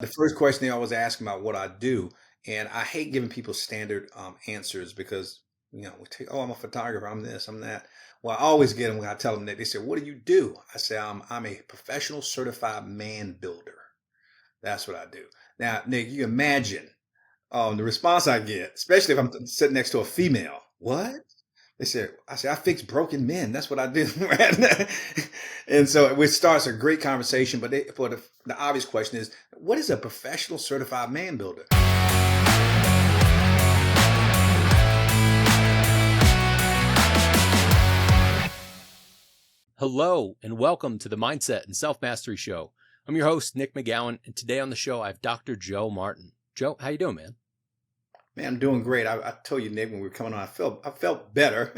The first question they always ask about what I do, and I hate giving people standard answers because we take, oh, I'm a photographer, I'm this, I'm that. Well, I always get them when I tell them that. They say, "What do you do?" I say, "I'm a professional certified man builder." That's what I do. Now, Nick, you imagine the response I get, especially if I'm sitting next to a female. What? They said, I said, I fix broken men. That's what I do. Right? And so it starts a great conversation. But for the obvious question is, what is a professional certified man builder? Hello and welcome to the Mindset and Self Mastery Show. I'm your host, Nick McGowan, and today on the show I have Dr. Joe Martin. Joe, how you doing, man? Man, I'm doing great. I told you, Nick, when we were coming on, I felt better,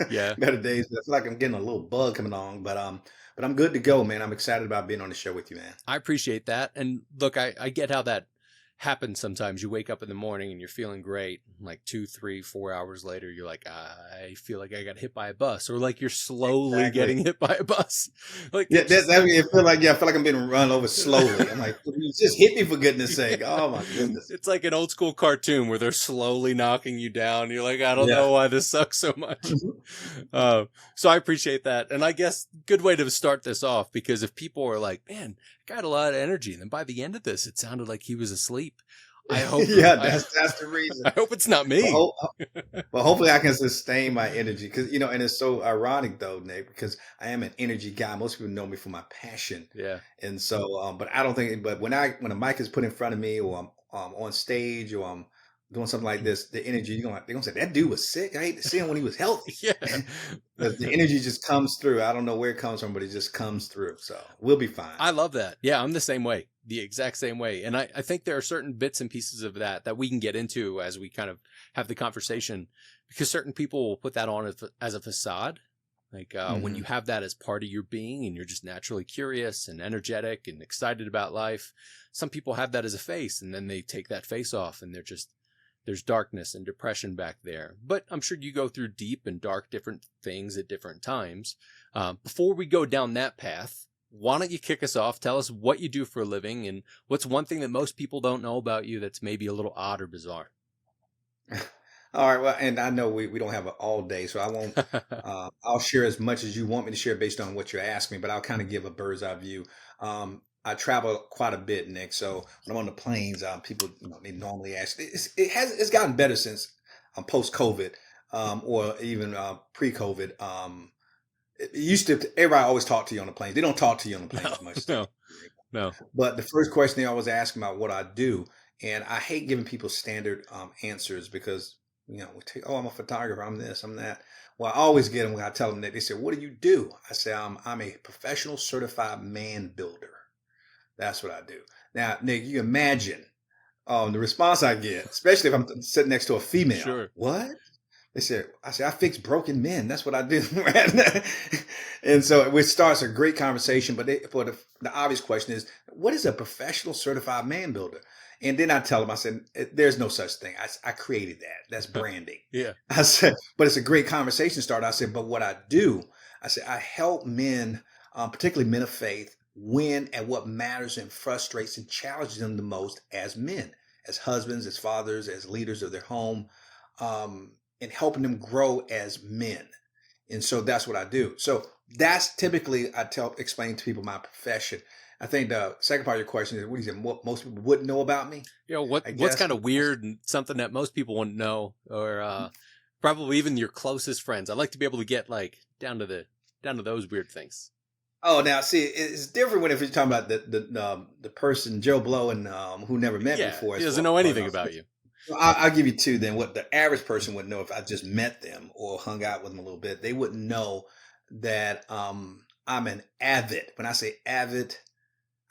Yeah, better days. I feel like I'm getting a little bug coming on, but I'm good to go, man. I'm excited about being on the show with you, man. I appreciate that. And look, I get how that happens sometimes. You wake up in the morning and you're feeling great. Like 2, 3, 4 hours later, you're like, I feel like I got hit by a bus, or like you're slowly Exactly. getting hit by a bus. Like Yeah, it's just, I feel like I'm being run over slowly. I'm like, you just hit me for goodness sake. Oh my goodness. it's like an old school cartoon where they're slowly knocking you down. You're like, I don't Yeah. know why this sucks so much. So I appreciate that. And I guess good way to start this off, because if people are like, man, I got a lot of energy. And then by the end of this, it sounded like he was asleep. I hope, Yeah, I, that's the reason. I hope it's not But, me. but hopefully I can sustain my energy because and it's so ironic though, Nick, because I am an energy guy. Most people know me for my passion, Yeah. and so but I don't think. But when a mic is put in front of me, or I'm on stage, or I'm doing something like this, the energy they're gonna say that dude was sick. I hate to see him when he was healthy. Yeah. The energy just comes through. I don't know where it comes from, but it just comes through. So we'll be fine. I love that. Yeah, I'm the same way, the exact same way. And I think there are certain bits and pieces of that we can get into as we kind of have the conversation, because certain people will put that on as a facade. Like when you Hmm. have that as part of your being and you're just naturally curious and energetic and excited about life, some people have that as a face, and then they take that face off and there's darkness and depression back there. But I'm sure you go through deep and dark different things at different times. Before we go down that path, why don't you kick us off? Tell us what you do for a living and what's one thing that most people don't know about you that's maybe a little odd or bizarre. All right. Well, and I know we don't have all day, so I won't. I'll share as much as you want me to share based on what you're asking me, but I'll kind of give a bird's eye view. I travel quite a bit, Nick. So when I'm on the planes, people they normally ask. It's gotten better since post COVID, or even pre COVID. It used to everybody always talk to you on the planes. They don't talk to you on the No, planes as much no, today. no. But the first question they always ask about what I do, and I hate giving people standard answers because we take, oh, I'm a photographer, I'm this, I'm that. Well, I always get them when I tell them that. They say, "What do you do?" I say, I'm a professional certified man builder. That's what I do. Now, Nick, you imagine the response I get, especially if I'm sitting next to a female. Sure. What? I said, I fix broken men. That's what I do. Right? And so it starts a great conversation. But for the obvious question is, what is a professional certified man builder? And then I tell them, I said, there's no such thing. I created that. That's branding. Yeah. I said, but it's a great conversation starter. I said, but what I do, I said, I help men, particularly men of faith, win at what matters and frustrates and challenges them the most as men, as husbands, as fathers, as leaders of their home. And helping them grow as men. And so that's what I do. So that's typically explain to people my profession. I think the second part of your question is what do you say? What most people wouldn't know about me, I What's guess. kind of weird and something that most people wouldn't know, or probably even your closest friends. I like to be able to get like down to those weird things. Oh, now see, it's different when if you're talking about the person Joe Blow and who never met Yeah, before. he As doesn't far, know but anything about you. so I'll give you two. Then what the average person would know if I just met them or hung out with them a little bit, they wouldn't know that I'm an avid. When I say avid,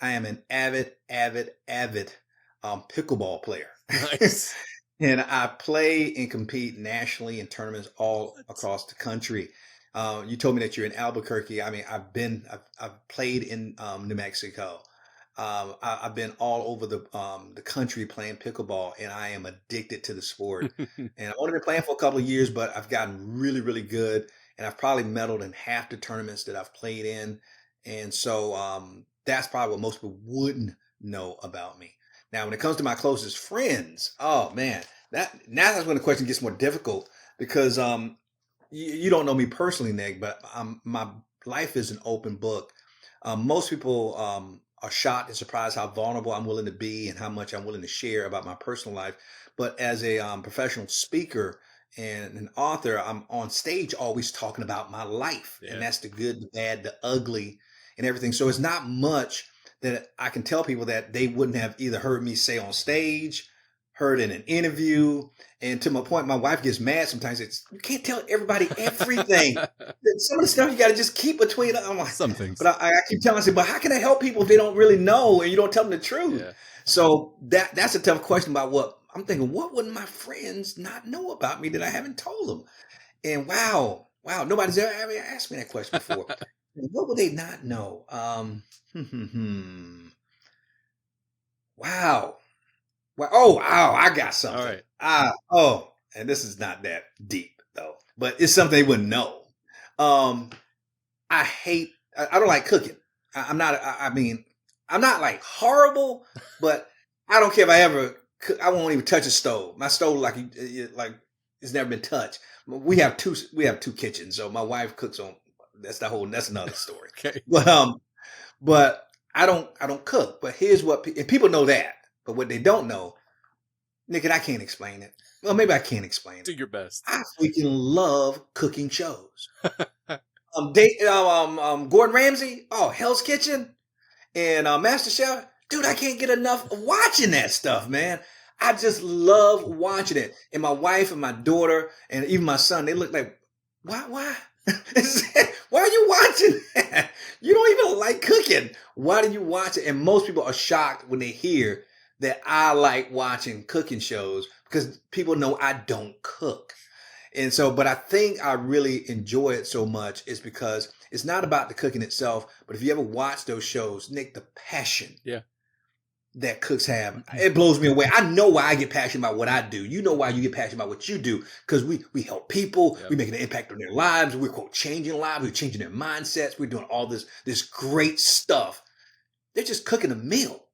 I am an avid pickleball player. Nice. And I play and compete nationally in tournaments all What? across the country. You told me that you're in Albuquerque. I mean, I've played in New Mexico. I've been all over the country playing pickleball, and I am addicted to the sport. And I've only been playing for a couple of years, but I've gotten really, really good, and I've probably medaled in half the tournaments that I've played in. And so that's probably what most people wouldn't know about me. Now, when it comes to my closest friends, oh man, that's when the question gets more difficult because you don't know me personally, Nick, but my life is an open book. Most people are shocked and surprised how vulnerable I'm willing to be and how much I'm willing to share about my personal life. But as a professional speaker and an author, I'm on stage always talking about my life, and Yeah. that's the good, the bad, the ugly, and everything. So it's not much that I can tell people that they wouldn't have either heard me say on stage, heard in an interview. And to my point, my wife gets mad sometimes. It's you can't tell everybody everything. Some of the stuff you got to just keep between. I'm like, Some but things. I keep telling myself, but how can I help people if they don't really know and you don't tell them the truth? Yeah. So that's a tough question about what I'm thinking. What would my friends not know about me that I haven't told them? And nobody's ever asked me that question before. What would they not know? Wow. Well, oh, wow, I got All something. right. And this is not that deep though, but it's something they wouldn't know. Um, I don't like cooking. I mean, I'm not like horrible, but I don't care if I ever cook. I won't even touch a stove. My stove, like it's never been touched. We have two kitchens, so my wife cooks on. That's another story. Okay. But I don't cook. But here's what and people know that, but what they don't know, Nick, and I can't explain it. Well, maybe I can't explain Do it. your best. I freaking love cooking shows. Gordon Ramsay, oh, Hell's Kitchen, and Master Chef. Dude, I can't get enough of watching that stuff, man. I just love watching it. And my wife and my daughter and even my son, they look like, why? Why are you watching that? You don't even like cooking. Why do you watch it? And most people are shocked when they hear that I like watching cooking shows because people know I don't cook. And so, but I think I really enjoy it so much is because it's not about the cooking itself, but if you ever watch those shows, Nick, the passion Yeah. that cooks have, it blows me away. I know why I get passionate about what I do. You know why you get passionate about what you do because we help people, Yep. we make an impact on their lives, we're quote changing lives, we're changing their mindsets, we're doing all this great stuff. They're just cooking a meal,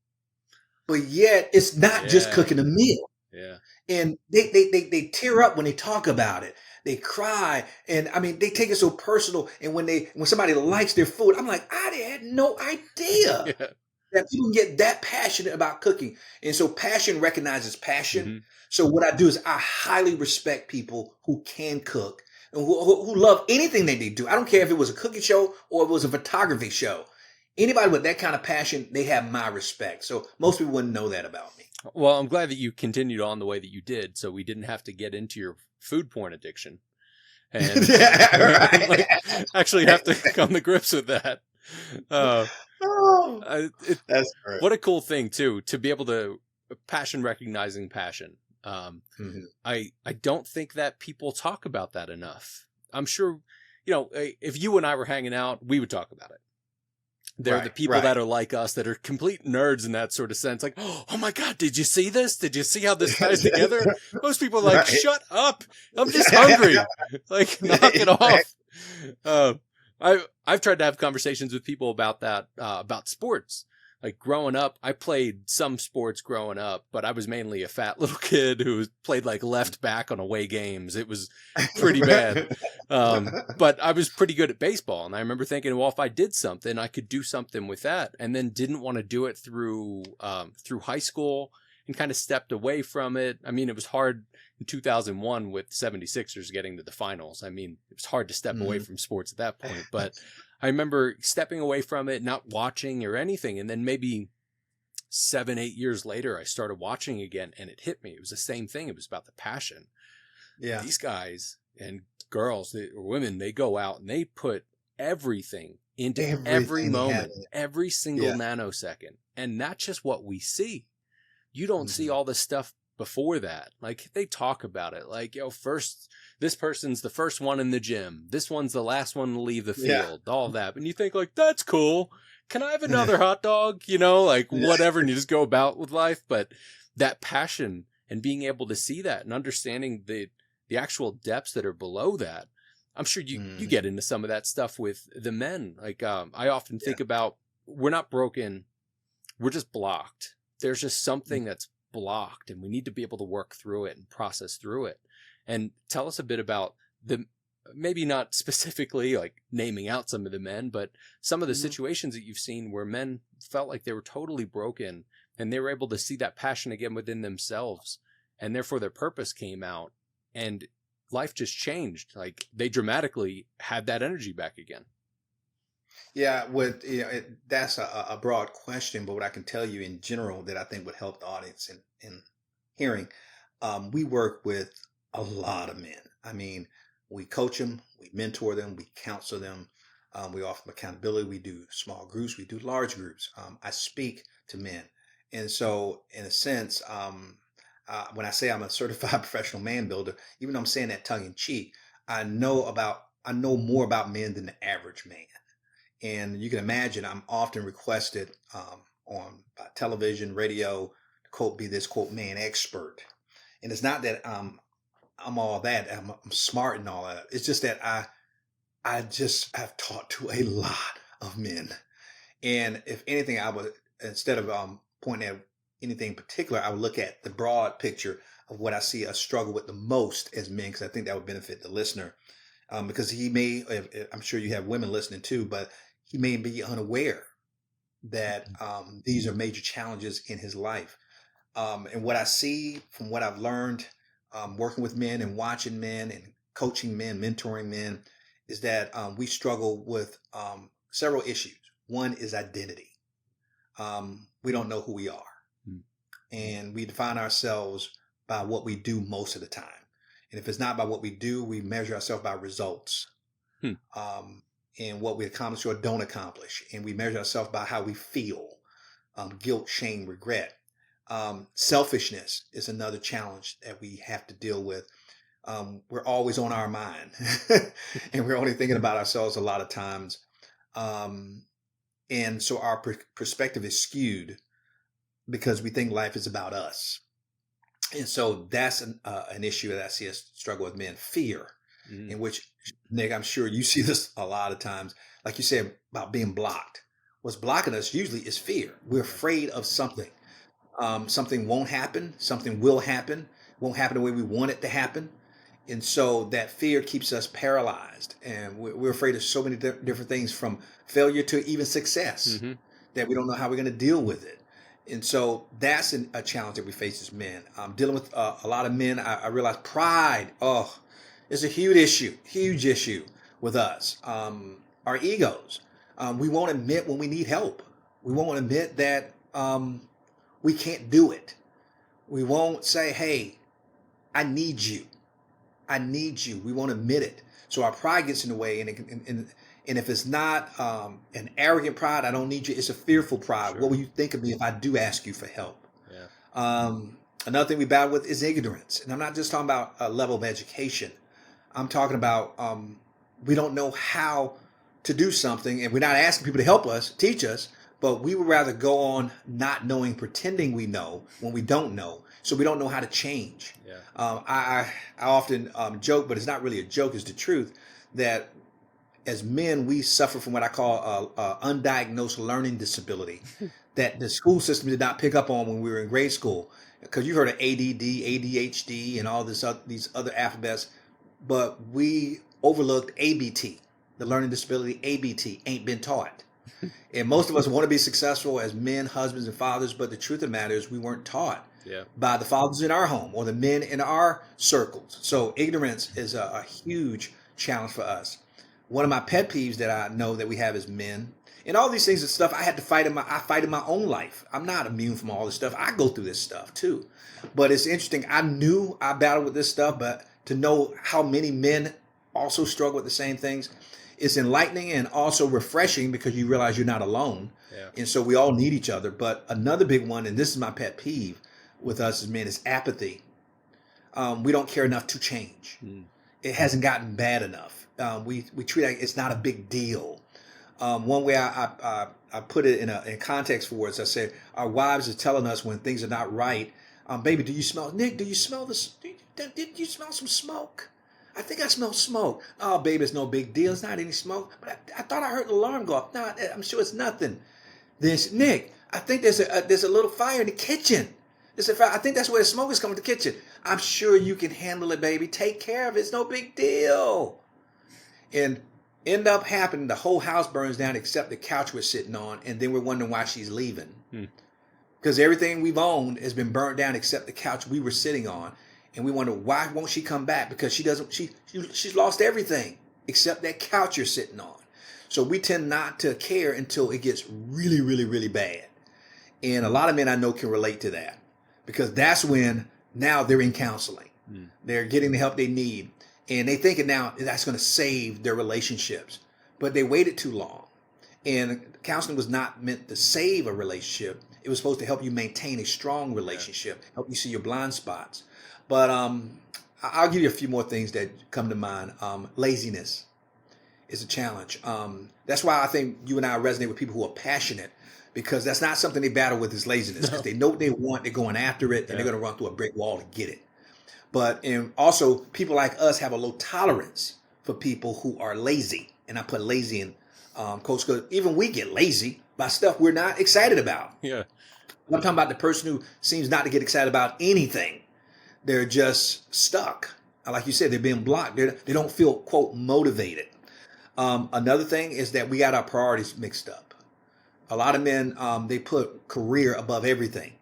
but yet it's not just Yeah. cooking a meal. Yeah. And they tear up when they talk about it. They cry, and I mean they take it so personal. And when somebody likes their food, I'm like, I had no idea Yeah. that people can get that passionate about cooking. And so passion recognizes passion. Mhm. So what I do is I highly respect people who can cook and who love anything that they do. I don't care if it was a cooking show or it was a photography show. Anybody with that kind of passion, they have my respect. So most people wouldn't know that about me. Well, I'm glad that you continued on the way that you did, so we didn't have to get into your food porn addiction, and, Yeah, and, like actually have to come to grips with that. Uh, Oh, that's great. what a cool thing too to be able to passion recognizing passion. Mhm. I don't think that people talk about that enough. I'm sure, if you and I were hanging out, we would talk about it. They're the people that are like us that are complete nerds in that sort of sense. Like, oh my God, did you see this? Did you see how this ties together? Most people are like, Right. shut up. I'm just hungry. Like, knock it off. I've tried to have conversations with people about that, about sports. Like growing up, I played some sports growing up, but I was mainly a fat little kid who played like left back on away games. It was pretty bad. But I was pretty good at baseball. And I remember thinking, well, if I did something, I could do something with that. And then didn't want to do it through high school and kind of stepped away from it. I mean, it was hard in 2001 with 76ers getting to the finals. I mean, it was hard to step away from sports at that point, but I remember stepping away from it, not watching or anything. And then maybe 7-8 years later, I started watching again and it hit me. It was the same thing. It was about the passion. Yeah. These guys and girls or women, they go out and they put everything into every Everything they have moment, in it. every single Yeah. nanosecond. And that's just what we see. You don't see all the stuff before that. Like they talk about it like, first, this person's the first one in the gym. This one's the last one to leave the field, all that. And you think like, that's cool. Can I have another hot dog? Like whatever. And you just go about with life. But that passion and being able to see that and understanding the actual depths that are below that. I'm sure you get into some of that stuff with the men. Like, I often think about, we're not broken. We're just blocked. there's just something that's blocked, and we need to be able to work through it and process through it. And tell us a bit about the, maybe not specifically like naming out some of the men, but some of the Mhm. situations that you've seen where men felt like they were totally broken and they were able to see that passion again within themselves, and therefore their purpose came out and life just changed. Like they dramatically had that energy back again. Yeah, that's a broad question, but what I can tell you in general that I think would help the audience in hearing, we work with a lot of men. I mean, we coach them, we mentor them, we counsel them, we offer them accountability. We do small groups, we do large groups. I speak to men, and so in a sense, when I say I'm a certified professional man builder, even though I'm saying that tongue in cheek, I know more about men than the average man. And you can imagine I'm often requested on television, radio, to quote, be this quote man expert. And it's not that I'm all that, I'm smart and all that. It's just that I just have taught to a lot of men. And if anything, I would, instead of pointing at anything in particular, I would look at the broad picture of what I see us struggle with the most as men, because I think that would benefit the listener. Because he may, I'm sure you have women listening too, but he may be unaware that these are major challenges in his life. And what I see from what I've learned working with men and watching men and coaching men, mentoring men, is that we struggle with several issues. One is identity. We don't know who we are, Mm. and we define ourselves by what we do most of the time. And if it's not by what we do, we measure ourselves by results. Hmm. And what we accomplish or don't accomplish. And we measure ourselves by how we feel, guilt, shame, regret. Selfishness is another challenge that we have to deal with. We're always on our mind and we're only thinking about ourselves a lot of times. And so our perspective is skewed because we think life is about us. And so that's an issue that I see us struggle with men. Fear, in which, Nick, I'm sure you see this a lot of times. Like you said about being blocked. What's blocking us usually is fear. We're afraid of something. Something won't happen. Something will happen. Won't happen the way we want it to happen. And so that fear keeps us paralyzed. And we're afraid of so many different things, from failure to even success, Mm-hmm. that we don't know how we're going to deal with it. And so that's a challenge that we face as men. Dealing with a lot of men, I realize pride, is a huge issue with us. Our egos. We won't admit when we need help. We won't admit that we can't do it. We won't say, hey, I need you. I need you. We won't admit it. So our pride gets in the way. And if it's not an arrogant pride, I don't need you, it's a fearful pride. Sure. What will you think of me if I do ask you for help? Yeah. Another thing we battle with is ignorance. And I'm not just talking about a level of education. I'm talking about we don't know how to do something, and we're not asking people to help us, teach us, but we would rather go on not knowing, pretending we know when we don't know. So we don't know how to change. Yeah. I often joke, but it's not really a joke, it's the truth, that as men, we suffer from what I call undiagnosed learning disability that the school system did not pick up on when we were in grade school. Because you've heard of ADD, ADHD, and all these other alphabets, but we overlooked ABT, the learning disability. ABT ain't been taught. And most of us want to be successful as men, husbands, and fathers, but the truth of the matter is we weren't taught by the fathers in our home or the men in our circles. So ignorance is a huge challenge for us. One of my pet peeves that I know that we have as men, and all these things and stuff I had to fight I fight in my own life. I'm not immune from all this stuff. I go through this stuff too. But it's interesting. I knew I battled with this stuff, but to know how many men also struggle with the same things, it's enlightening and also refreshing because you realize you're not alone. Yeah. And so we all need each other. But another big one, and this is my pet peeve with us as men, is apathy. We don't care enough to change. It hasn't gotten bad enough. We treat it like it's not a big deal. One way I put it in context for us, I said, our wives are telling us when things are not right, baby, do you smell, Nick, do you smell this? Did you smell some smoke? I think I smell smoke. Oh, baby, it's no big deal. It's not any smoke. But I thought I heard the alarm go off. No, I'm sure it's nothing. Then, Nick, I think there's a little fire in the kitchen. There's a fire. I think that's where the smoke is coming to the kitchen. I'm sure you can handle it, baby. Take care of it. It's no big deal. And end up happening, the whole house burns down except the couch we're sitting on, and then we're wondering why she's leaving. Because everything we've owned has been burnt down except the couch we were sitting on. And we wonder, why won't she come back? Because she's lost everything except that couch you're sitting on. So we tend not to care until it gets really, really, really bad. And a lot of men I know can relate to that, because that's when now they're in counseling. They're getting the help they need. And they thinking now that's going to save their relationships. But they waited too long. And counseling was not meant to save a relationship. It was supposed to help you maintain a strong relationship, help you see your blind spots. But I'll give you a few more things that come to mind. Laziness is a challenge. That's why I think you and I resonate with people who are passionate, because that's not something they battle with, is laziness. Because they know what they want, they're going after it, and they're going to run through a brick wall to get it. And also, people like us have a low tolerance for people who are lazy. And I put lazy in quotes, because even we get lazy by stuff we're not excited about. Yeah. I'm talking about the person who seems not to get excited about anything. They're just stuck. Like you said, they're being blocked. They don't feel, quote, motivated. Another thing is that we got our priorities mixed up. A lot of men, they put career above everything,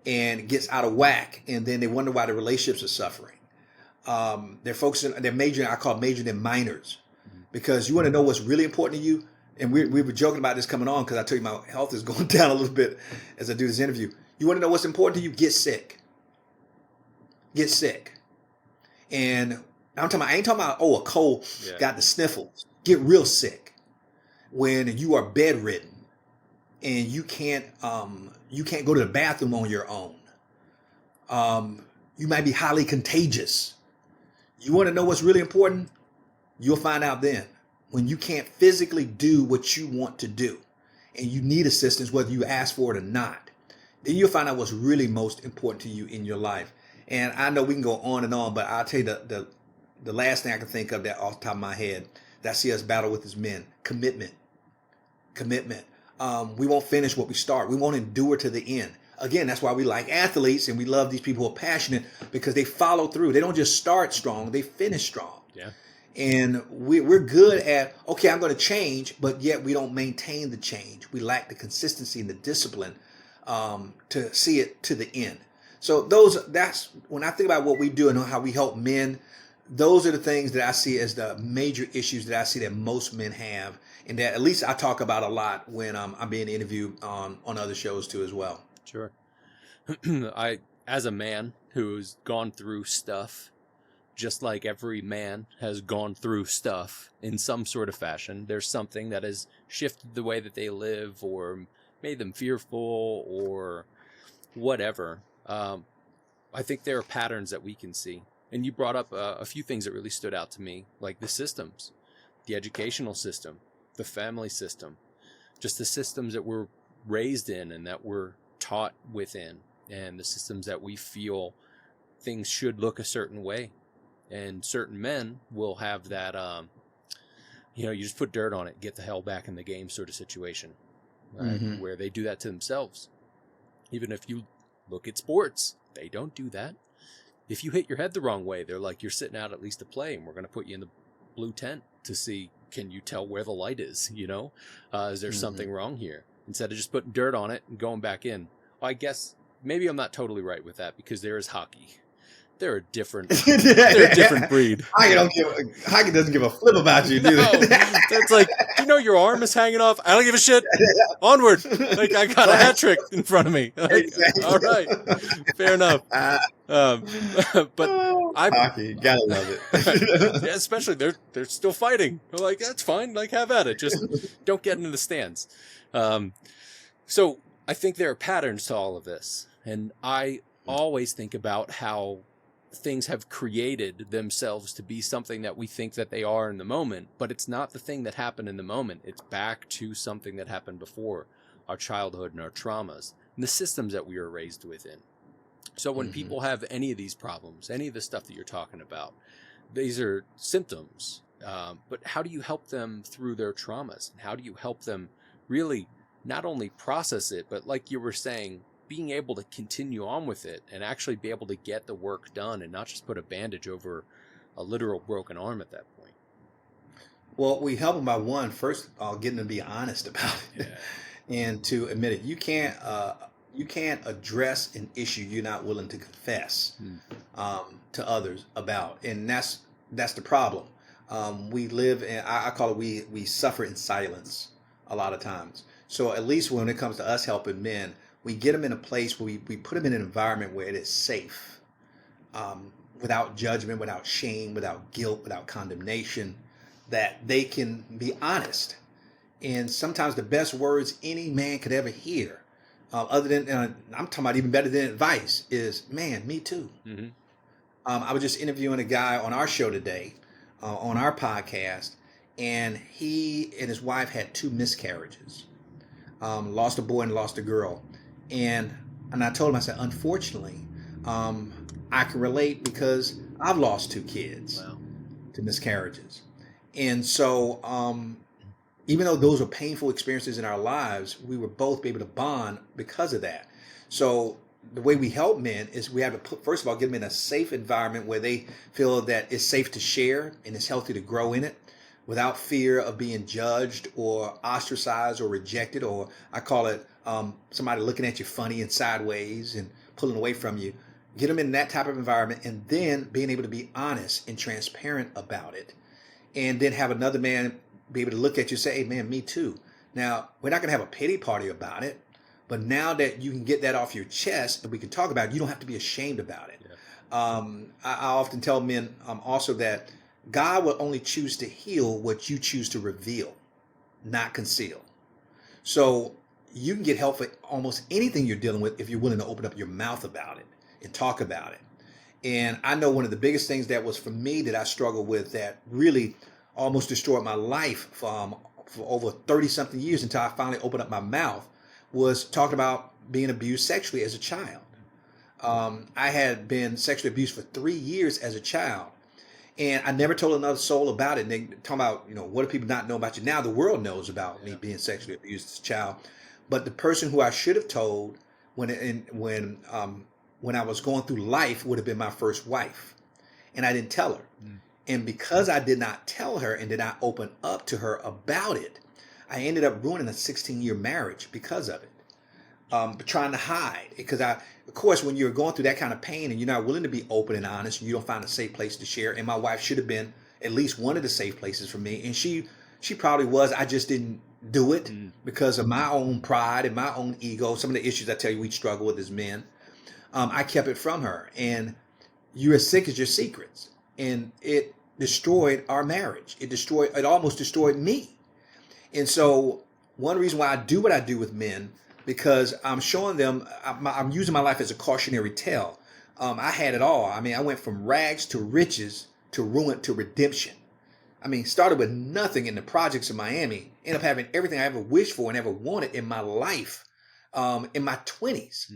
and it gets out of whack. And then they wonder why the relationships are suffering. They're focusing, they're majoring, I call majoring in minors, because you want to know what's really important to you. And we were joking about this coming on, because I tell you my health is going down a little bit as I do this interview. You want to know what's important to you? Get sick. Get sick. And I ain't talking about, a cold, got the sniffles. Get real sick. When you are bedridden and you can't go to the bathroom on your own. You might be highly contagious. You want to know what's really important? You'll find out then. When you can't physically do what you want to do, and you need assistance, whether you ask for it or not, then you'll find out what's really most important to you in your life. And I know we can go on and on, but I'll tell you the last thing I can think of that off the top of my head that I see us battle with as men: commitment. Commitment. We won't finish what we start. We won't endure to the end. Again, that's why we like athletes, and we love these people who are passionate, because they follow through. They don't just start strong, they finish strong. Yeah. And we're good at, okay, I'm going to change, but yet we don't maintain the change. We lack the consistency and the discipline to see it to the end. So that's when I think about what we do and how we help men, those are the things that I see as the major issues that I see that most men have, and that at least I talk about a lot when I'm being interviewed on other shows too as well. Sure. As a man who's gone through stuff, just like every man has gone through stuff in some sort of fashion, there's something that has shifted the way that they live or made them fearful or whatever. I think there are patterns that we can see. And you brought up a few things that really stood out to me, like the systems, the educational system, the family system, just the systems that we're raised in and that we're taught within, and the systems that we feel things should look a certain way. And certain men will have that, you just put dirt on it, get the hell back in the game sort of situation, right? Mm-hmm. Where they do that to themselves. Even if you look at sports, they don't do that. If you hit your head the wrong way, they're like, you're sitting out at least to play, and we're going to put you in the blue tent to see, can you tell where the light is, Is there something wrong here? Instead of just putting dirt on it and going back in. I guess maybe I'm not totally right with that, because there is hockey. They're a different breed. Hockey doesn't give a flip about you, do they? It's like, your arm is hanging off. I don't give a shit. Onward. Like, I got a hat trick in front of me. Like, exactly. All right. Fair enough. But hockey, gotta love it. Yeah, especially they're still fighting. They're like, that's fine. Like, have at it. Just don't get into the stands. So I think there are patterns to all of this. And I always think about how things have created themselves to be something that we think that they are in the moment, but it's not the thing that happened in the moment. It's back to something that happened before, our childhood and our traumas and the systems that we were raised within. So when people have any of these problems, any of the stuff that you're talking about, these are symptoms. But how do you help them through their traumas? And how do you help them really not only process it, but like you were saying, being able to continue on with it and actually be able to get the work done and not just put a bandage over a literal broken arm at that point. Well, we help them by one, first of all, getting them to be honest about it Yeah. and to admit it. You can't address an issue you're not willing to confess Hmm. to others about, and that's the problem. We live in, I call it, we suffer in silence a lot of times. So at least when it comes to us helping men, we get them in a place where we put them in an environment where it is safe, without judgment, without shame, without guilt, without condemnation, that they can be honest. And sometimes the best words any man could ever hear, other than, I'm talking about even better than advice, is, man, me too. Mm-hmm. I was just interviewing a guy on our show today, on our podcast, and he and his wife had two miscarriages, lost a boy and lost a girl. And I told him, I said, unfortunately, I can relate because I've lost two kids Wow. to miscarriages. And so, even though those were painful experiences in our lives, we were both able to bond because of that. So the way we help men is we have to put, first of all, get them in a safe environment where they feel that it's safe to share and it's healthy to grow in it without fear of being judged or ostracized or rejected, or I call it, somebody looking at you funny and sideways and pulling away from you. Get them in that type of environment, and then being able to be honest and transparent about it, and then have another man be able to look at you and say, hey man, me too. Now, we're not going to have a pity party about it, but now that you can get that off your chest and we can talk about it, you don't have to be ashamed about it. Yeah. I often tell men, also, that God will only choose to heal what you choose to reveal, not conceal. So you can get help for almost anything you're dealing with if you're willing to open up your mouth about it and talk about it. And I know one of the biggest things that was for me that I struggled with, that really almost destroyed my life for over 30 something years until I finally opened up my mouth, was talking about being abused sexually as a child. I had been sexually abused for 3 years as a child. And I never told another soul about it. And they talking about, what do people not know about you? Now the world knows about me Yeah. being sexually abused as a child. But the person who I should have told when I was going through life would have been my first wife. And I didn't tell her. Mm. And because I did not tell her and did not open up to her about it, I ended up ruining a 16-year marriage because of it. But trying to hide, because of course, when you're going through that kind of pain and you're not willing to be open and honest, and you don't find a safe place to share. And my wife should have been at least one of the safe places for me, and she probably was. I just didn't do it because of my own pride and my own ego. Some of the issues I tell you we struggle with as men, I kept it from her. And you're as sick as your secrets, and it destroyed our marriage. It almost destroyed me. And so one reason why I do what I do with men, because I'm showing them, I'm using my life as a cautionary tale. I had it all. I mean, I went from rags to riches to ruin to redemption. I mean, started with nothing in the projects of Miami, ended up having everything I ever wished for and ever wanted in my life, in my 20s,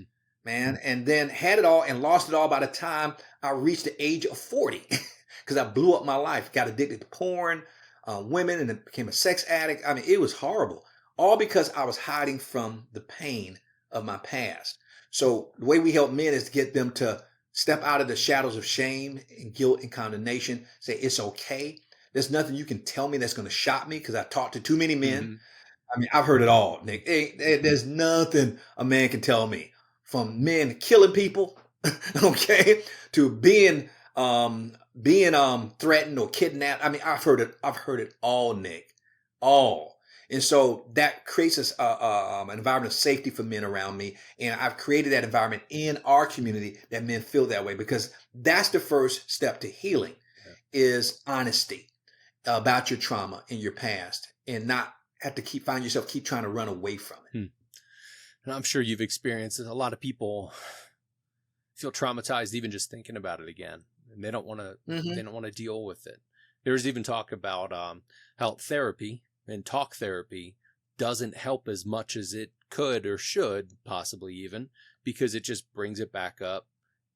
man. And then had it all and lost it all by the time I reached the age of 40, because I blew up my life, got addicted to porn, women, and then became a sex addict. I mean, it was horrible. All because I was hiding from the pain of my past. So the way we help men is to get them to step out of the shadows of shame and guilt and condemnation. Say, it's okay. There's nothing you can tell me that's going to shock me, because I talked to too many men. Mm-hmm. I mean, I've heard it all, Nick. There's nothing a man can tell me, from men killing people, okay, to being threatened or kidnapped. I mean, I've heard it all, Nick, all. And so that creates an environment of safety for men around me. And I've created that environment in our community that men feel that way, because that's the first step to healing, is honesty about your trauma in your past, and not have to find yourself keep trying to run away from it. And I'm sure you've experienced it. A lot of people feel traumatized even just thinking about it again, and they don't want to. Mm-hmm. They don't want to deal with it. There's even talk about how therapy and talk therapy doesn't help as much as it could or should, possibly even, because it just brings it back up,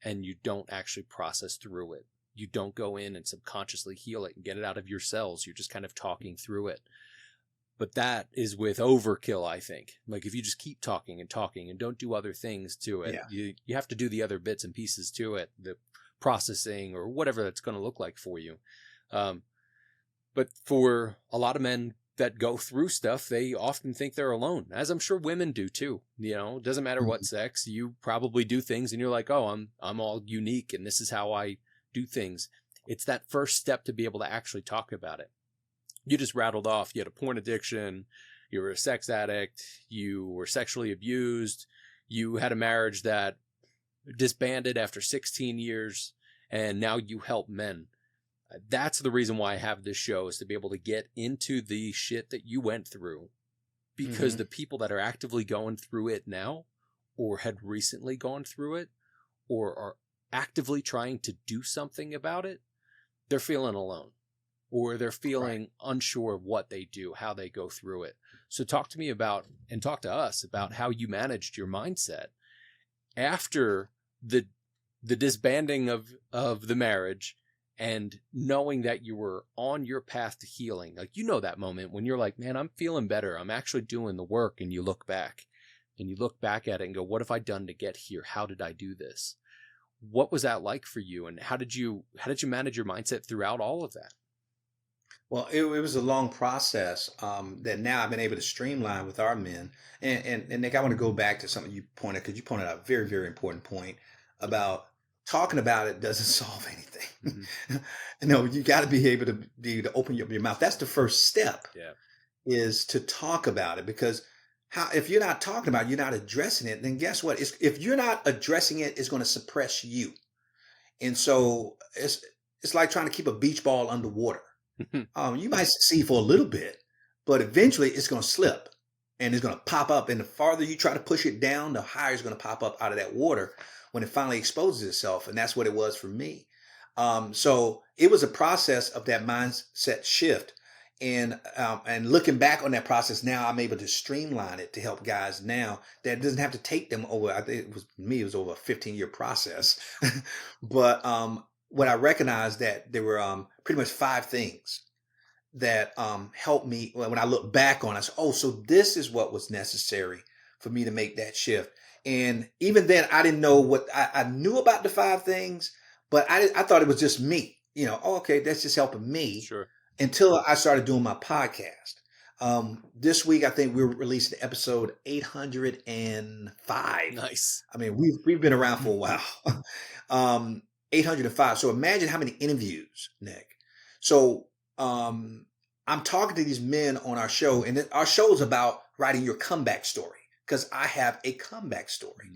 and you don't actually process through it. You don't go in and subconsciously heal it and get it out of your cells. You're just kind of talking through it. But that is with overkill, I think. Like if you just keep talking and talking and don't do other things to it, Yeah. you have to do the other bits and pieces to it, the processing or whatever that's going to look like for you. But for a lot of men that go through stuff, they often think they're alone, as I'm sure women do too. You know, it doesn't matter what Mhm. sex, you probably do things and you're like, oh, I'm all unique and this is how I do things. It's that first step to be able to actually talk about it. You just rattled off, you had a porn addiction, you were a sex addict, you were sexually abused, you had a marriage that disbanded after 16 years, and now you help men. That's the reason why I have this show, is to be able to get into the shit that you went through, because Mhm. the people that are actively going through it now, or had recently gone through it, or are actively trying to do something about it, they're feeling alone, or they're Right. feeling unsure of what they do, how they go through it. So talk to me about, and talk to us about how you managed your mindset after the disbanding of the marriage, and knowing that you were on your path to healing. Like, you know, that moment when you're like, man, I'm feeling better, I'm actually doing the work, and you look back at it and go, what have I done to get here? How did I do this? What was that like for you, and how did you manage your mindset throughout all of that? Well, it was a long process that now I've been able to streamline with our men. And Nick, I want to go back to something you pointed, because you pointed out a very, very important point about talking about it doesn't solve anything. Mm-hmm. No, you got to be able to open up your mouth. That's the first step, Yeah. is to talk about it. Because how, if you're not talking about it, you're not addressing it, then guess what? If you're not addressing it, it's going to suppress you. And so it's like trying to keep a beach ball underwater. You might succeed for a little bit, but eventually it's going to slip and it's going to pop up. And the farther you try to push it down, the higher it's going to pop up out of that water when it finally exposes itself. And that's what it was for me. So it was a process of that mindset shift. And looking back on that process now, I'm able to streamline it to help guys now that doesn't have to take them over. I think it was me, it was over a 15-year process. But what I recognized, that there were pretty much five things that helped me when I look back on it. I said, oh, so this is what was necessary for me to make that shift. And even then, I didn't know what I knew about the five things, but I thought it was just me. Oh, okay, that's just helping me, Sure. until I started doing my podcast. This week, I think we're releasing episode 805. Nice. I mean, we've been around for a while. 805. So imagine how many interviews, Nick. So I'm talking to these men on our show, and our show is about writing your comeback story, because I have a comeback story.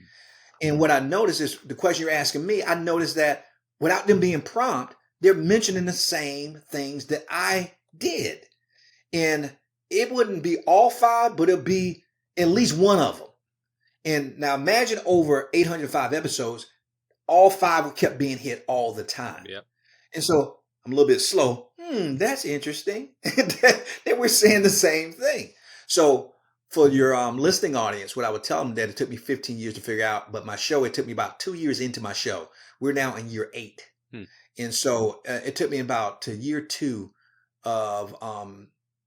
And what I noticed is, the question you're asking me, I noticed that without them being prompt, they're mentioning the same things that I did. And it wouldn't be all five, but it'll be at least one of them. And now imagine over 805 episodes, all five kept being hit all the time. Yep. And so I'm a little bit slow. That's interesting. That we're saying the same thing. So for your listening audience, what I would tell them, that it took me 15 years to figure out, but my show, it took me about 2 years into my show. We're now in year 8. And so it took me about to year 2 of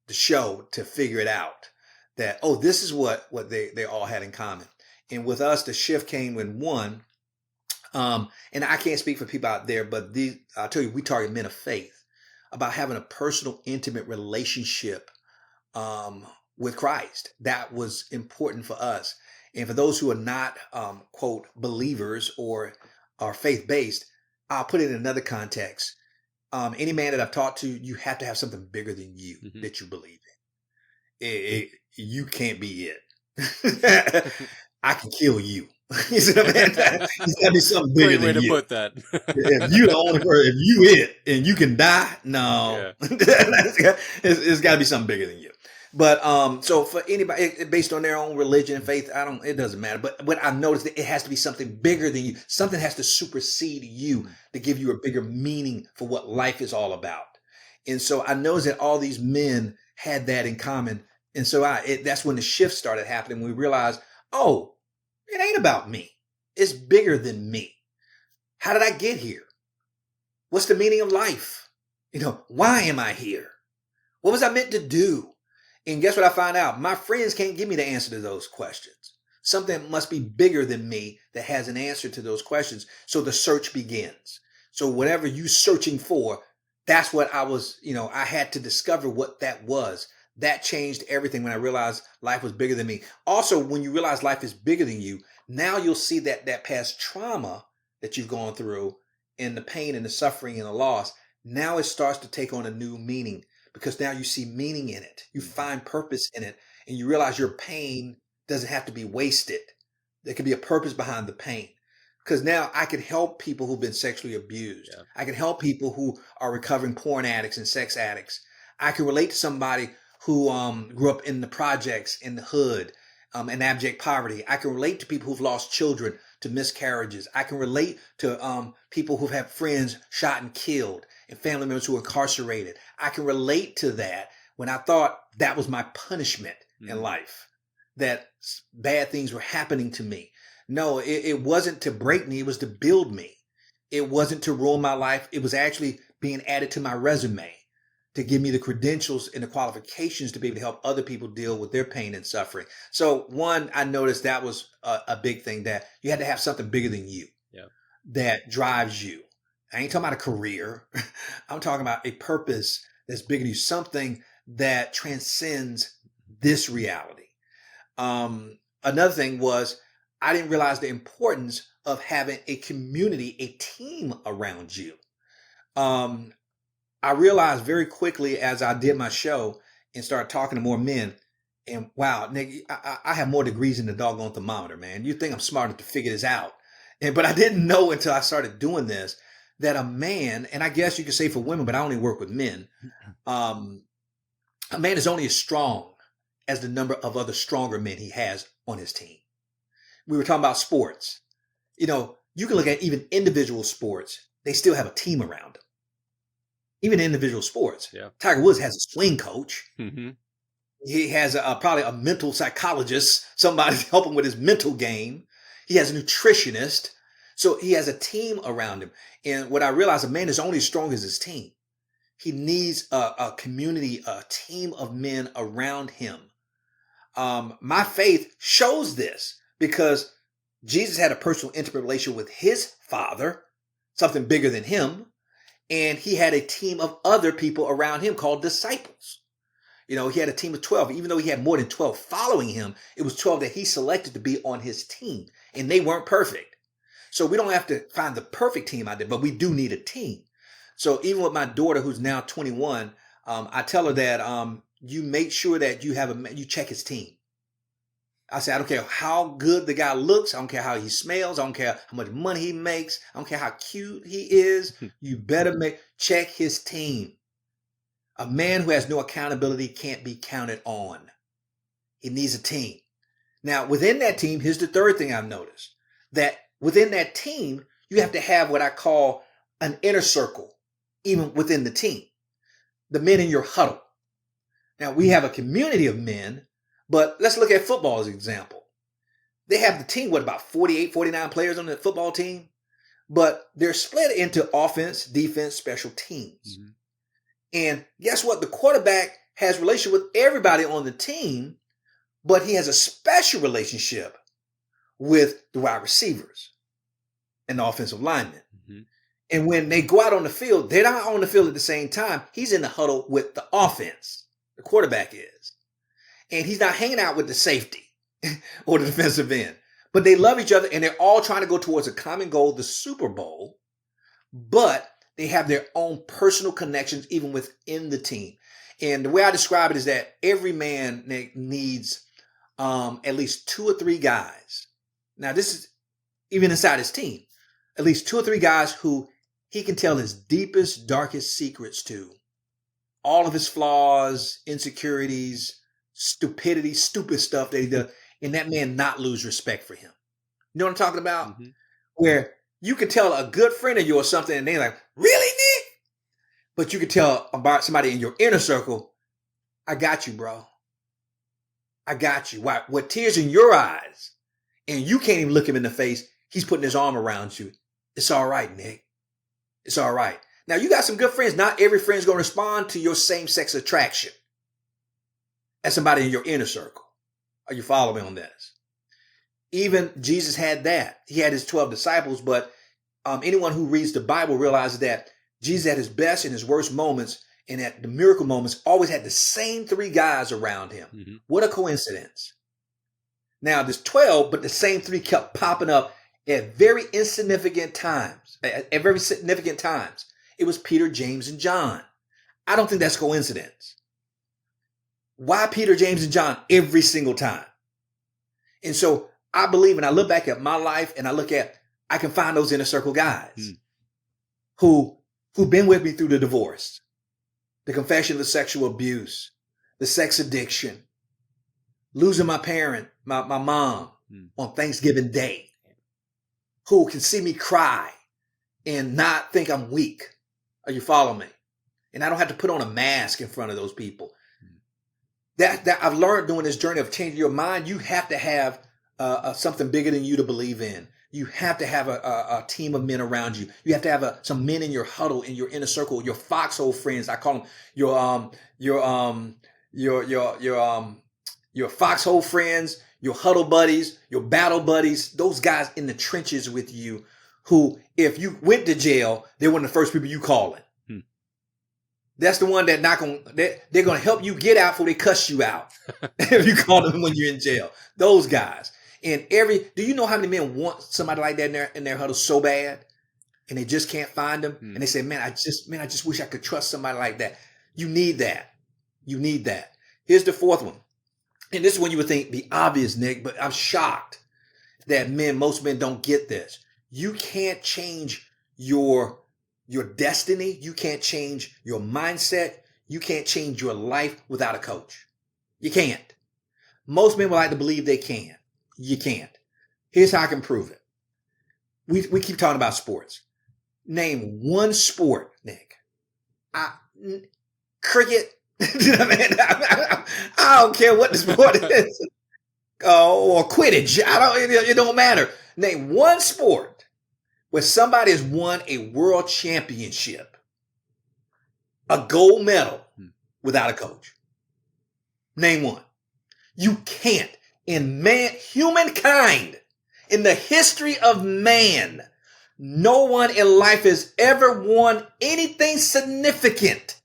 the show to figure it out, that, oh, this is what they all had in common. And with us, the shift came when one, and I can't speak for people out there, but I'll tell you, we target men of faith, about having a personal, intimate relationship with Christ. That was important for us. And for those who are not, quote, believers or are faith based, I'll put it in another context. Any man that I've talked to, you have to have something bigger than you that you believe in. You can't be it. I can kill you. You see what I mean? It's got to be something bigger Great way than to you. put that. If you the only person, if you it and you can die, no, Yeah. it's got to be something bigger than you. But so for anybody, based on their own religion and faith, it doesn't matter. But I've noticed that it has to be something bigger than you. Something has to supersede you to give you a bigger meaning for what life is all about. And so I noticed that all these men had that in common. And so that's when the shift started happening. We realized, oh, it ain't about me. It's bigger than me. How did I get here? What's the meaning of life? Why am I here? What was I meant to do? And guess what I find out? My friends can't give me the answer to those questions. Something must be bigger than me that has an answer to those questions. So the search begins. So whatever you searching for, that's what I was, I had to discover what that was. That changed everything when I realized life was bigger than me. Also, when you realize life is bigger than you, now you'll see that past trauma that you've gone through and the pain and the suffering and the loss, now it starts to take on a new meaning because now you see meaning in it. You find purpose in it and you realize your pain doesn't have to be wasted. There can be a purpose behind the pain. Because now I can help people who've been sexually abused. Yeah. I can help people who are recovering porn addicts and sex addicts. I can relate to somebody who grew up in the projects, in the hood, in abject poverty. I can relate to people who've lost children to miscarriages. I can relate to people who've had friends shot and killed and family members who are incarcerated. I can relate to that when I thought that was my punishment in life, that bad things were happening to me. No, it wasn't to break me. It was to build me. It wasn't to ruin my life. It was actually being added to my resume to give me the credentials and the qualifications to be able to help other people deal with their pain and suffering. So one, I noticed that was a big thing, that you had to have something bigger than you that drives you. I ain't talking about a career. I'm talking about a purpose that's bigger than you, something that transcends this reality. Another thing was, I didn't realize the importance of having a community, a team around you. I realized very quickly as I did my show and started talking to more men, and wow, Nick, I have more degrees than the doggone thermometer, man. You think I'm smart enough to figure this out. But I didn't know until I started doing this that a man, and I guess you could say for women, but I only work with men, a man is only as strong as the number of other stronger men he has on his team. We were talking about sports. You can look at even individual sports. They still have a team around them. Even individual sports. Yeah. Tiger Woods has a swing coach. Mm-hmm. He has probably a mental psychologist, somebody to help him with his mental game. He has a nutritionist. So he has a team around him. And what I realized, a man is only as strong as his team. He needs a community, a team of men around him. My faith shows this, because Jesus had a personal, intimate relationship with his Father, something bigger than him. And he had a team of other people around him called disciples. He had a team of 12. Even though he had more than 12 following him, it was 12 that he selected to be on his team. And they weren't perfect. So we don't have to find the perfect team out there, but we do need a team. So even with my daughter, who's now 21, I tell her that you make sure that you check his team. I say, I don't care how good the guy looks. I don't care how he smells. I don't care how much money he makes. I don't care how cute he is. You better check his team. A man who has no accountability can't be counted on. He needs a team. Now, within that team, here's the third thing I've noticed. That within that team, you have to have what I call an inner circle, even within the team. The men in your huddle. Now, we have a community of men. But let's look at football as an example. They have the team, about 48, 49 players on the football team, but they're split into offense, defense, special teams. Mm-hmm. And guess what? The quarterback has a relationship with everybody on the team, but he has a special relationship with the wide receivers and the offensive linemen. Mm-hmm. And when they go out on the field, they're not on the field at the same time. He's in the huddle with the offense. The quarterback is. And he's not hanging out with the safety or the defensive end. But they love each other, and they're all trying to go towards a common goal, the Super Bowl. But they have their own personal connections even within the team. And the way I describe it is that every man needs at least 2 or 3 guys. Now, this is even inside his team. At least 2 or 3 guys who he can tell his deepest, darkest secrets to. All of his flaws, insecurities, stupidity, stupid stuff that he does, and that man not lose respect for him. You know what I'm talking about? Mm-hmm. Where you can tell a good friend of yours something and they're like, really, Nick? But you can tell about somebody in your inner circle, I got you, bro. I got you. Why? With tears in your eyes, and you can't even look him in the face, he's putting his arm around you. It's all right, Nick. It's all right. Now, you got some good friends. Not every friend's going to respond to your same-sex attraction. as somebody in your inner circle. Are you following me on this? Even Jesus had that. He had his 12 disciples, but anyone who reads the Bible realizes that Jesus at his best and his worst moments and at the miracle moments always had the same 3 guys around him. Mm-hmm. What a coincidence. Now there's 12, but the same 3 kept popping up at very insignificant times. At very significant times. It was Peter, James, and John. I don't think that's coincidence. Why Peter, James, and John every single time? And so I believe, and I look back at my life and I can find those inner circle guys who've been with me through the divorce, the confession of the sexual abuse, the sex addiction, losing my parent, my mom on Thanksgiving Day, who can see me cry and not think I'm weak. Are you following me? And I don't have to put on a mask in front of those people. That I've learned during this journey of changing your mind, you have to have something bigger than you to believe in. You have to have a team of men around you. You have to have some men in your huddle, in your inner circle, your foxhole friends. I call them your foxhole friends, your huddle buddies, your battle buddies. Those guys in the trenches with you, who, if you went to jail, they're one of the first people you calling. That's the one that they're going to help you get out before they cuss you out. If you call them when you're in jail, those guys. And do you know how many men want somebody like that in their huddle so bad, and they just can't find them? And they say, man, I just wish I could trust somebody like that. You need that. You need that. Here's the 4th one. And this is when you would think the obvious, Nick, but I'm shocked that most men don't get this. You can't change your destiny. You can't change your mindset. You can't change your life without a coach. You can't. Most men would like to believe they can. You can't. Here's how I can prove it. We keep talking about sports. Name one sport, Nick. Cricket. I don't care what the sport is. Or Quidditch. It don't matter. Name one sport where somebody has won a world championship, a gold medal, without a coach. Name one. You can't. In humankind, in the history of man, no one in life has ever won anything significant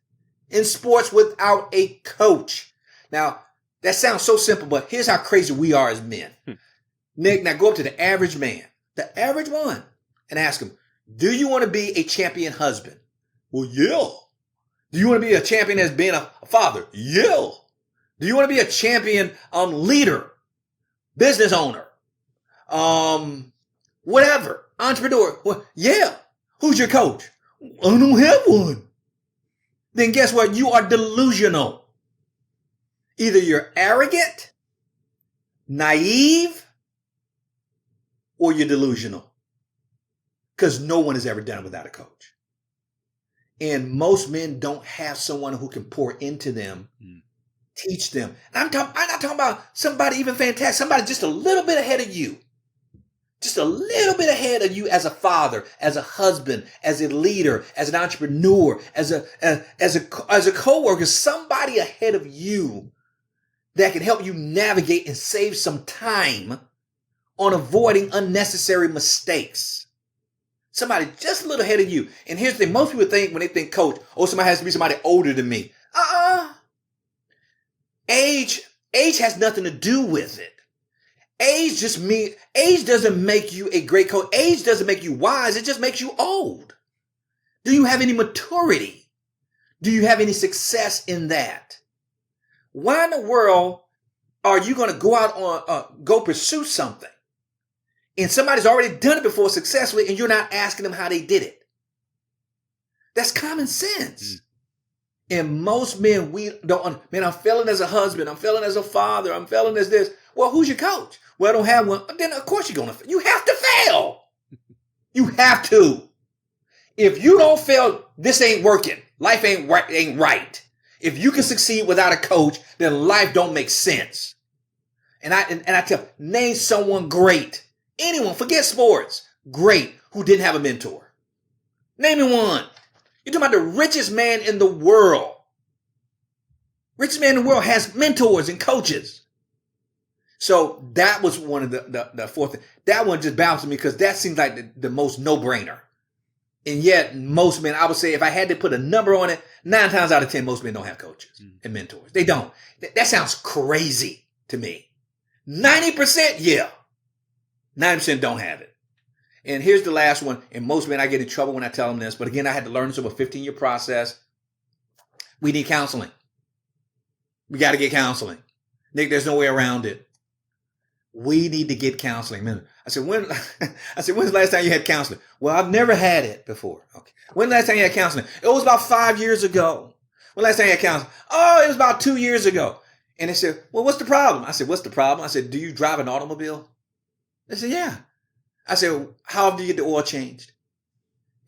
in sports without a coach. Now, that sounds so simple, but here's how crazy we are as men. Nick, now go up to the average man, the average one, and ask him, do you want to be a champion husband? Well, yeah. Do you want to be a champion as being a father? Yeah. Do you want to be a champion leader, business owner, whatever, entrepreneur? Well, yeah. Who's your coach? I don't have one. Then guess what? You are delusional. Either you're arrogant, naive, or you're delusional. Because no one has ever done it without a coach. And most men don't have someone who can pour into them, teach them. And I'm not talking about somebody even fantastic, somebody just a little bit ahead of you. Just a little bit ahead of you as a father, as a husband, as a leader, as an entrepreneur, as a coworker, somebody ahead of you that can help you navigate and save some time on avoiding unnecessary mistakes. Somebody just a little ahead of you. And here's the thing. Most people think when they think coach, somebody has to be somebody older than me. Age has nothing to do with it. Age doesn't make you a great coach. Age doesn't make you wise. It just makes you old. Do you have any maturity? Do you have any success in that? Why in the world are you going to go out go pursue something and somebody's already done it before successfully and you're not asking them how they did it? That's common sense. And most men, we don't, man, I'm failing as a husband. I'm failing as a father. I'm failing as this. Well, who's your coach? Well, I don't have one. Then of course you're going to, you have to fail. You have to. If you don't fail, this ain't working. Life ain't right. If you can succeed without a coach, then life don't make sense. And I tell, name someone great. Anyone, forget sports, great, who didn't have a mentor. Name me one. You're talking about the richest man in the world. Richest man in the world has mentors and coaches. So that was one of the fourth. That one just bounced me because that seems like the most no-brainer. And yet most men, I would say if I had to put a number on it, 9 times out of 10, most men don't have coaches and mentors. They don't. That sounds crazy to me. 90%, yeah. 90% don't have it. And here's the last one. And most men, I get in trouble when I tell them this. But again, I had to learn this over a 15-year process. We need counseling. We got to get counseling. Nick, there's no way around it. We need to get counseling. Man, I said, when's the last time you had counseling? Well, I've never had it before. Okay. When's the last time you had counseling? It was about 5 years ago. When last time you had counseling? Oh, it was about 2 years ago. And they said, well, what's the problem? I said, what's the problem? I said, do you drive an automobile? They said, yeah. I said, how often do you get the oil changed?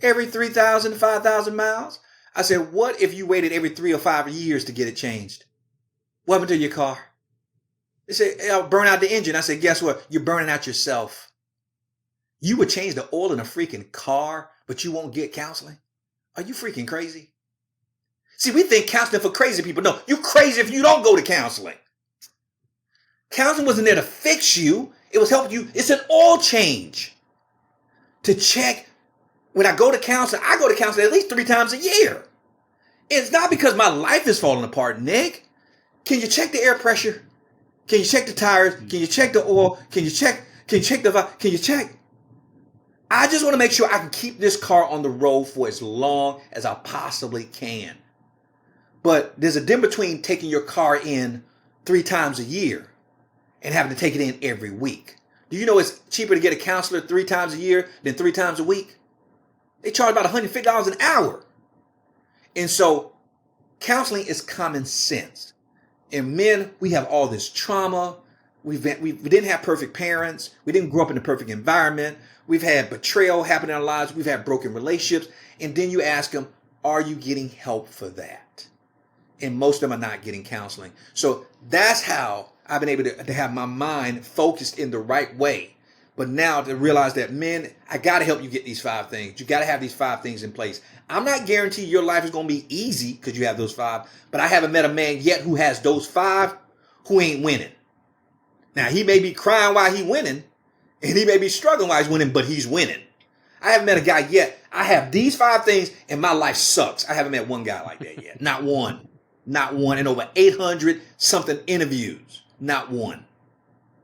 Every 3,000 to 5,000 miles. I said, what if you waited every 3 or 5 years to get it changed? What happened to your car? They say, I'll burn out the engine. I said, guess what? You're burning out yourself. You would change the oil in a freaking car, but you won't get counseling? Are you freaking crazy? See, we think counseling for crazy people. No, you're crazy if you don't go to counseling. Counseling wasn't there to fix you. It was helping you. It's an oil change. To check. When I go to counseling at least 3 times a year. It's not because my life is falling apart, Nick. Can you check the air pressure? Can you check the tires? Can you check the oil? Can you check the valve? Can you check? I just want to make sure I can keep this car on the road for as long as I possibly can. But there's a difference between taking your car in 3 times a year and having to take it in every week. Do you know it's cheaper to get a counselor 3 times a year than 3 times a week? They charge about $150 an hour. And so counseling is common sense. And men, we have all this trauma. We didn't have perfect parents. We didn't grow up in a perfect environment. We've had betrayal happen in our lives. We've had broken relationships. And then you ask them, are you getting help for that? And most of them are not getting counseling. So that's how I've been able to have my mind focused in the right way. But now to realize that, men, I got to help you get these 5 things. You got to have these 5 things in place. I'm not guaranteeing your life is going to be easy because you have those 5, but I haven't met a man yet who has those 5 who ain't winning. Now, he may be crying while he's winning, and he may be struggling while he's winning, but he's winning. I haven't met a guy yet. I have these 5 things, and my life sucks. I haven't met one guy like that yet. Not one. Not one. In over 800 something interviews. Not one.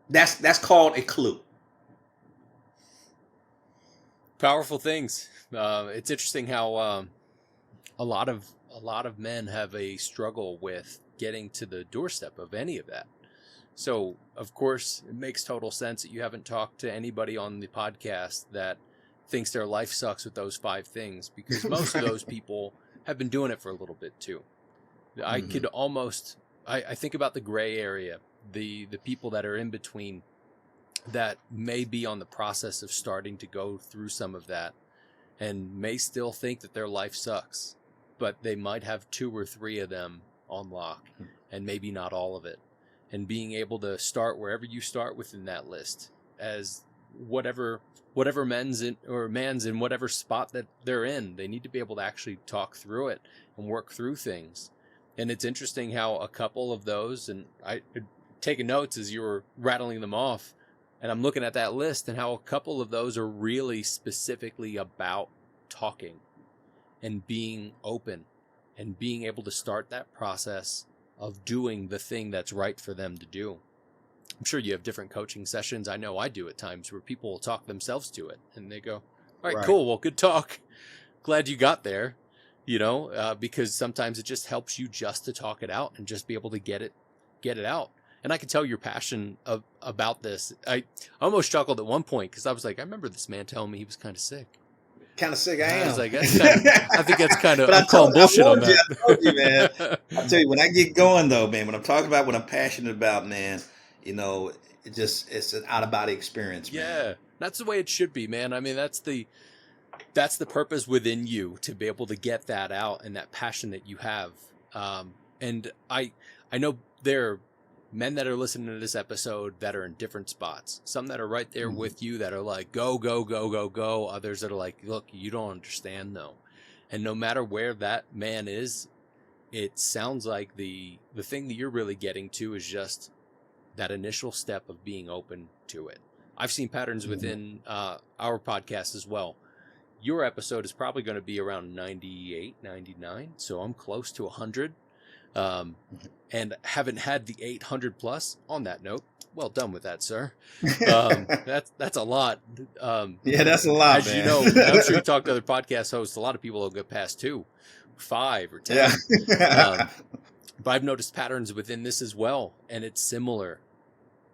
That's called a clue. Powerful things. It's interesting how a lot of men have a struggle with getting to the doorstep of any of that. So, of course, it makes total sense that you haven't talked to anybody on the podcast that thinks their life sucks with those 5 things, because most of those people have been doing it for a little bit too. I could almost, I think about the gray area, the people that are in between that may be on the process of starting to go through some of that and may still think that their life sucks, but they might have 2 or 3 of them on lock and maybe not all of it. And being able to start wherever you start within that list, as whatever man's in whatever spot that they're in, they need to be able to actually talk through it and work through things. And it's interesting how a couple of those, and I taking notes as you were rattling them off, and I'm looking at that list, and how a couple of those are really specifically about talking and being open and being able to start that process of doing the thing that's right for them to do. I'm sure you have different coaching sessions. I know I do at times where people will talk themselves to it and they go, all right, cool. Well, good talk. Glad you got there, because sometimes it just helps you just to talk it out and just be able to get it out. And I can tell your passion about this. I almost chuckled at one point because I was like, I remember this man telling me he was kind of sick. Kind of sick, I am. I was like, I think that's kind of, I'm calling bullshit on that. I told you, man. I tell you, when I get going, though, man, when I'm talking about what I'm passionate about, man, it's an out-of-body experience, man. Yeah, that's the way it should be, man. I mean, that's the purpose within you, to be able to get that out and that passion that you have. And I know there are men that are listening to this episode that are in different spots. Some that are right there with you that are like, go, go, go, go, go. Others that are like, look, you don't understand though. And no matter where that man is, it sounds like the thing that you're really getting to is just that initial step of being open to it. I've seen patterns Mhm. within our podcast as well. Your episode is probably going to be around 98, 99, so I'm close to 100. Um, and haven't had the 800 plus. On that note, well done with that, sir. That's a lot. Yeah, that's a lot, As you man. know, and I'm sure you talk to other podcast hosts, a lot of people will get past 2, 5, or Yeah. 10. Um, but I've noticed patterns within this as well, and it's similar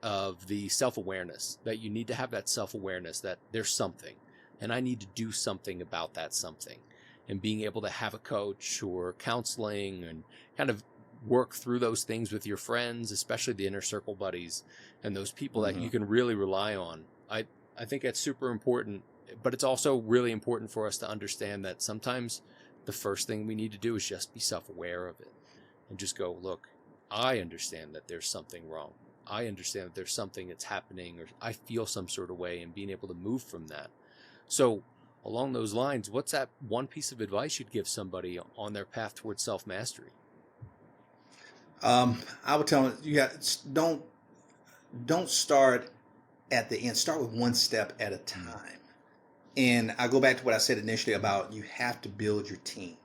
of the self-awareness, that you need to have that self-awareness that there's something, and I need to do something about that something, and being able to have a coach or counseling and kind of work through those things with your friends, especially the inner circle buddies and those people that you Mhm. can really rely on. I think that's super important, but it's also really important for us to understand that sometimes the first thing we need to do is just be self-aware of it and just go, look, I understand that there's something wrong. I understand that there's something that's happening, or I feel some sort of way, and being able to move from that. So along those lines, what's that one piece of advice you'd give somebody on their path towards self-mastery? I would tell them, don't start at the end. Start with one step at a Mm. time. And I go back to what I said initially about you have to build your team.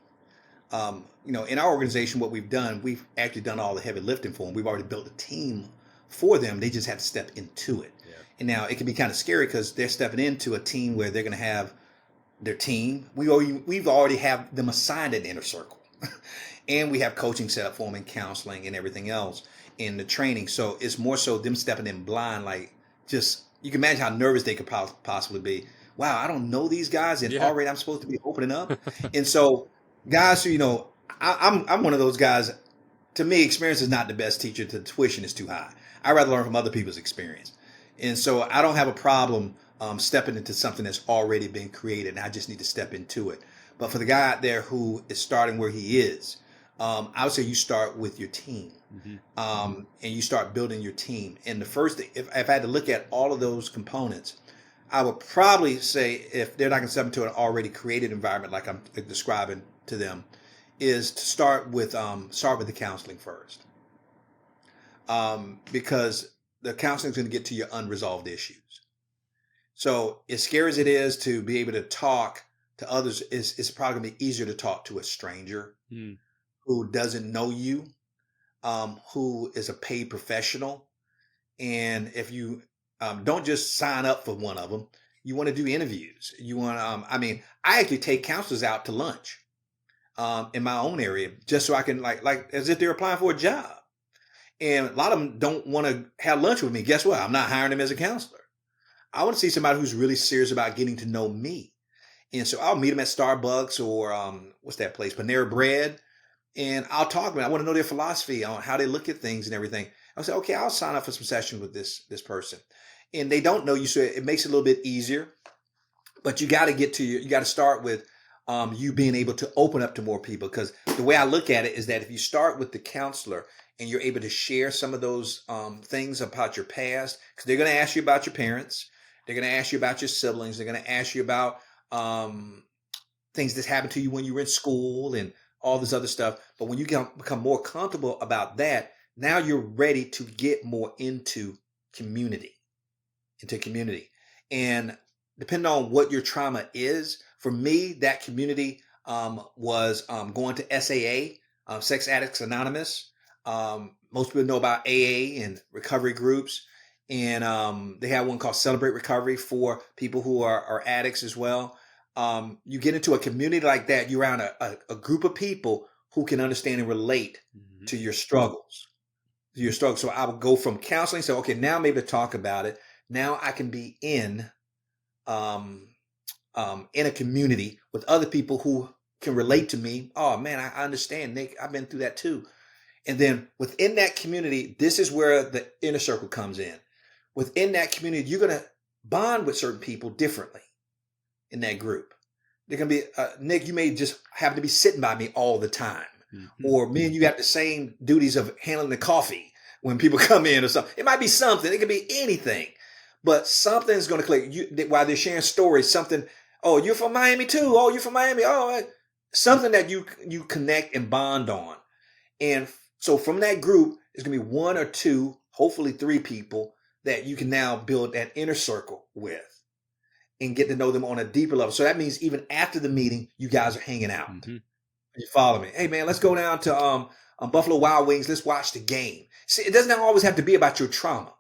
In our organization, what we've actually done all the heavy lifting for them. We've already built a team for them. They just have to step into it. Yeah. And now it can be kind of scary because they're stepping into a team where they're going to have their team. We've already have them assigned an inner circle, and we have coaching set up for them and counseling and everything else in the training. So it's more so them stepping in blind, like just you can imagine how nervous they could possibly be. Wow, I don't know these guys, and Yeah. already I'm supposed to be opening up. And so, guys who I'm one of those guys. To me, experience is not the best teacher. The tuition is too high. I rather learn from other people's experience, and so I don't have a problem stepping into something that's already been created, and I just need to step into it. But for the guy out there who is starting where he is, I would say you start with your team, Mm-hmm. and you start building your team. And the first thing, if I had to look at all of those components, I would probably say if they're not going to step into an already created environment like I'm describing to them, is to start with the counseling first, because the counseling is going to get to your unresolved issues. So as scary as it is to be able to talk to others, it's probably going to be easier to talk to a stranger Mm. who doesn't know you, who is a paid professional. And if you don't just sign up for one of them, you want to do interviews. You want I actually take counselors out to lunch in my own area just so I can like as if they're applying for a job. And a lot of them don't want to have lunch with me. Guess what? I'm not hiring them as a counselor. I want to see somebody who's really serious about getting to know me. And so I'll meet them at Starbucks or what's that place, Panera Bread, and I'll talk to them. I want to know their philosophy on how they look at things and everything. I'll say, okay, I'll sign up for some session with this person, and they don't know you, so it makes it a little bit easier. But you got to start with you being able to open up to more people, because the way I look at it is that if you start with the counselor and you're able to share some of those things about your past, because they're going to ask you about your parents, they're going to ask you about your siblings, they're going to ask you about things that happened to you when you were in school and all this other stuff. But when you become more comfortable about that, now you're ready to get more community, into community. And depending on what your trauma is, for me, that community was going to SAA, Sex Addicts Anonymous. Most people know about AA and recovery groups. And they have one called Celebrate Recovery for people who are addicts as well. You get into a community like that, you're around a group of people who can understand and relate Mm-hmm. to your struggles. So I would go from counseling, say, okay, now I'm able to talk about it. Now I can be um, in a community with other people who can relate to me. Oh man, I understand, Nick. I've been through that too. And then within that community, this is where the inner circle comes in. Within that community, you're going to bond with certain people differently in that group. They're going to be, Nick, you may just happen to be sitting by me all the time. Mm-hmm. Or me and you got the same duties of handling the coffee when people come in or something. It might be something. It could be anything. But something's going to click. While they're sharing stories, something, oh, you're from Miami too. Oh, you're from Miami. Oh, something that you connect and bond on. And so from that group, there's going to be one or two, hopefully three people that you can now build that inner circle with and get to know them on a deeper level. So that means even after the meeting, you guys are hanging out. Mm-hmm. You follow me? Hey man, let's go down to Buffalo Wild Wings. Let's watch the game. See, it doesn't always have to be about your trauma.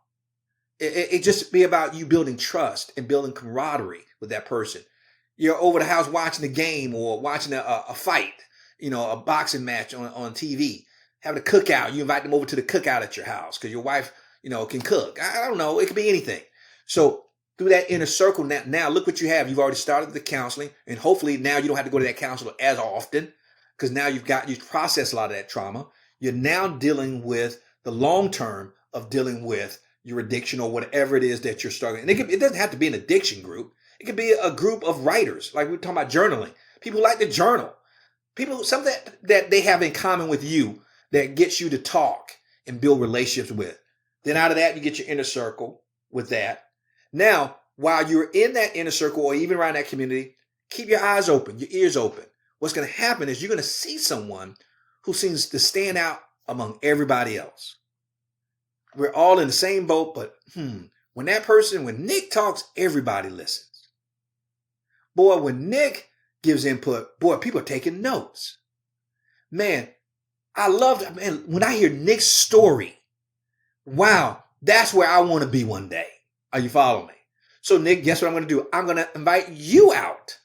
It just be about you building trust and building camaraderie with that person. You're over the house watching the game or watching a fight, a boxing match on TV, having a cookout. You invite them over to the cookout at your house because your wife, can cook. I don't know. It could be anything. So through that inner circle, now look what you have. You've already started the counseling, and hopefully now you don't have to go to that counselor as often because now you've processed a lot of that trauma. You're now dealing with the long term of dealing with your addiction or whatever it is that you're struggling. And it doesn't have to be an addiction group. It could be a group of writers, like we were talking about journaling. People like to journal. People, something that they have in common with you that gets you to talk and build relationships with. Then out of that, you get your inner circle with that. Now, while you're in that inner circle or even around that community, keep your eyes open, your ears open. What's going to happen is you're going to see someone who seems to stand out among everybody else. We're all in the same boat, but when Nick talks, everybody listens. Boy, when Nick gives input, boy, people are taking notes. Man, when I hear Nick's story, wow, that's where I want to be one day. Are you following me? So Nick, guess what I'm going to do? I'm going to invite you out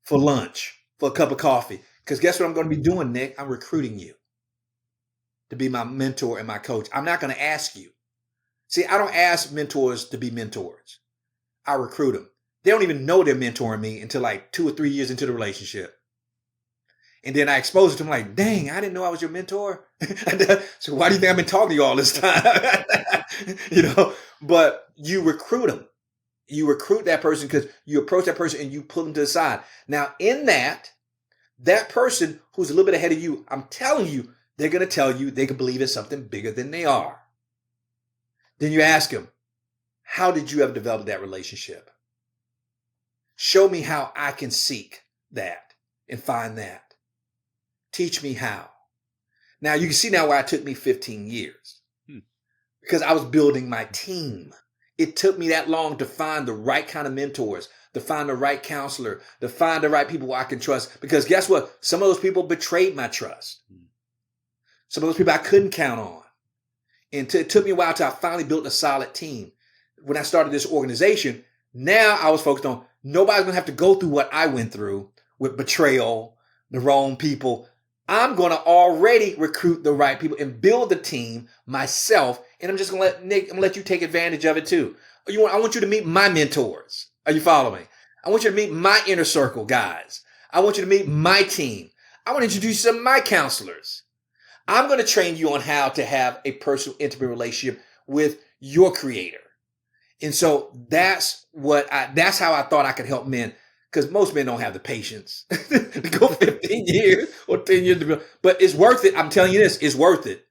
for lunch, for a cup of coffee. Because guess what I'm going to be doing, Nick? I'm recruiting you to be my mentor and my coach. I'm not going to ask you. See, I don't ask mentors to be mentors. I recruit them. They don't even know they're mentoring me until like 2 or 3 years into the relationship. And then I expose it to them like, dang, I didn't know I was your mentor. So why do you think I've been talking to you all this time? But you recruit them. You recruit that person because you approach that person and you pull them to the side. Now in that person who's a little bit ahead of you, I'm telling you, they're going to tell you they can believe it's something bigger than they are. Then you ask them, how did you ever develop that relationship? Show me how I can seek that and find that. Teach me how. Now you can see now why it took me 15 years. Because I was building my team. It took me that long to find the right kind of mentors, to find the right counselor, to find the right people who I can trust. Because guess what? Some of those people betrayed my trust. Some of those people I couldn't count on. And it took me a while till I finally built a solid team. When I started this organization, now I was focused on nobody's going to have to go through what I went through with betrayal, the wrong people. I'm going to already recruit the right people and build the team myself. And I'm just going to let you take advantage of it too. I want you to meet my mentors. Are you following me? I want you to meet my inner circle guys. I want you to meet my team. I want to introduce you to my counselors. I'm going to train you on how to have a personal, intimate relationship with your creator. And so that's how I thought I could help men, because most men don't have the patience to go 15 years or 10 years to build. But it's worth it. I'm telling you this, it's worth it.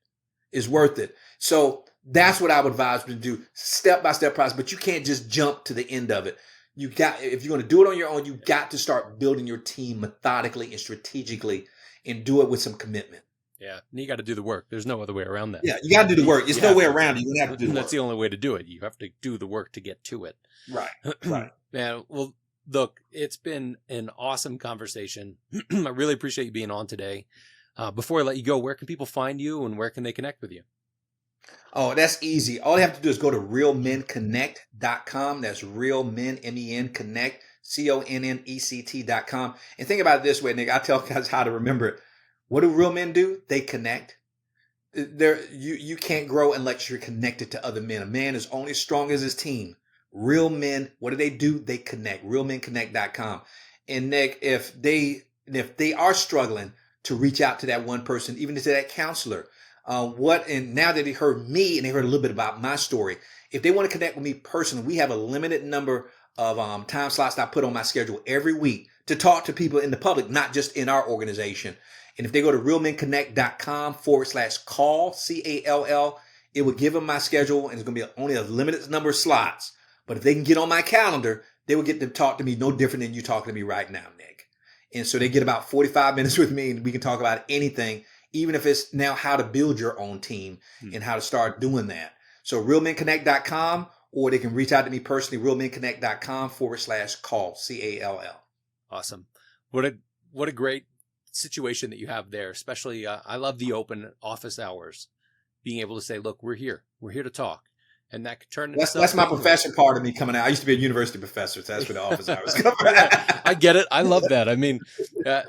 It's worth it. So that's what I would advise you to do, step-by-step process. But you can't just jump to the end of it. If you're going to do it on your own, you got to start building your team methodically and strategically and do it with some commitment. Yeah, and you got to do the work. There's no other way around that. Yeah, you got to do the work. There's no way around it. You have to do the work. That's the only way to do it. You have to do the work to get to it. Right, right. Man, well, look, it's been an awesome conversation. I really appreciate you being on today. Before I let you go, where can people find you and where can they connect with you? Oh, that's easy. All you have to do is go to realmenconnect.com. That's realmen, MEN, connect, CONNECT.com. And think about it this way, Nick. I tell guys how to remember it. What do real men do? They connect. You can't grow unless you're connected to other men. A man is only as strong as his team. Real men, what do? They connect. Realmenconnect.com. And Nick, if they are struggling to reach out to that one person, even to that counselor, and now that they heard me and they heard a little bit about my story, if they want to connect with me personally, we have a limited number of time slots that I put on my schedule every week to talk to people in the public, not just in our organization. And if they go to realmenconnect.com/call, CALL, it will give them my schedule, and it's going to be only a limited number of slots. But if they can get on my calendar, they will get to talk to me no different than you talking to me right now, Nick. And so they get about 45 minutes with me, and we can talk about anything. even if it's now how to build your own team and how to start doing that. So realmenconnect.com, or they can reach out to me personally, realmenconnect.com/call, CALL. Awesome. What a great situation that you have there. Especially, I love the open office hours, being able to say, look, we're here to talk. And that could turn into That's my profession part of me coming out. I used to be a university professor, so that's where the office hours come from. Yeah, I get it. I love that. I mean,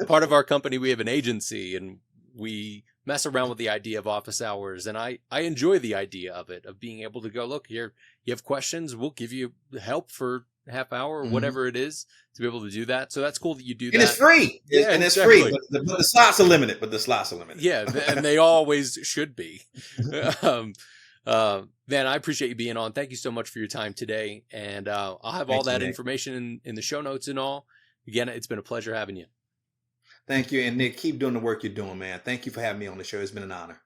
part of our company, we have an agency, and we mess around with the idea of office hours. And I enjoy the idea of it, of being able to go, look, here, you have questions, we'll give you help for a half hour or whatever it is to be able to do that. So that's cool that you do that. And it's free. Yeah, and exactly. It's free. But the slots are limited. Yeah, and they always should be. Man, I appreciate you being on. Thank you so much for your time today. And I'll have all that information in the show notes and all. Again, it's been a pleasure having you. Thank you. And Nick, keep doing the work you're doing, man. Thank you for having me on the show. It's been an honor.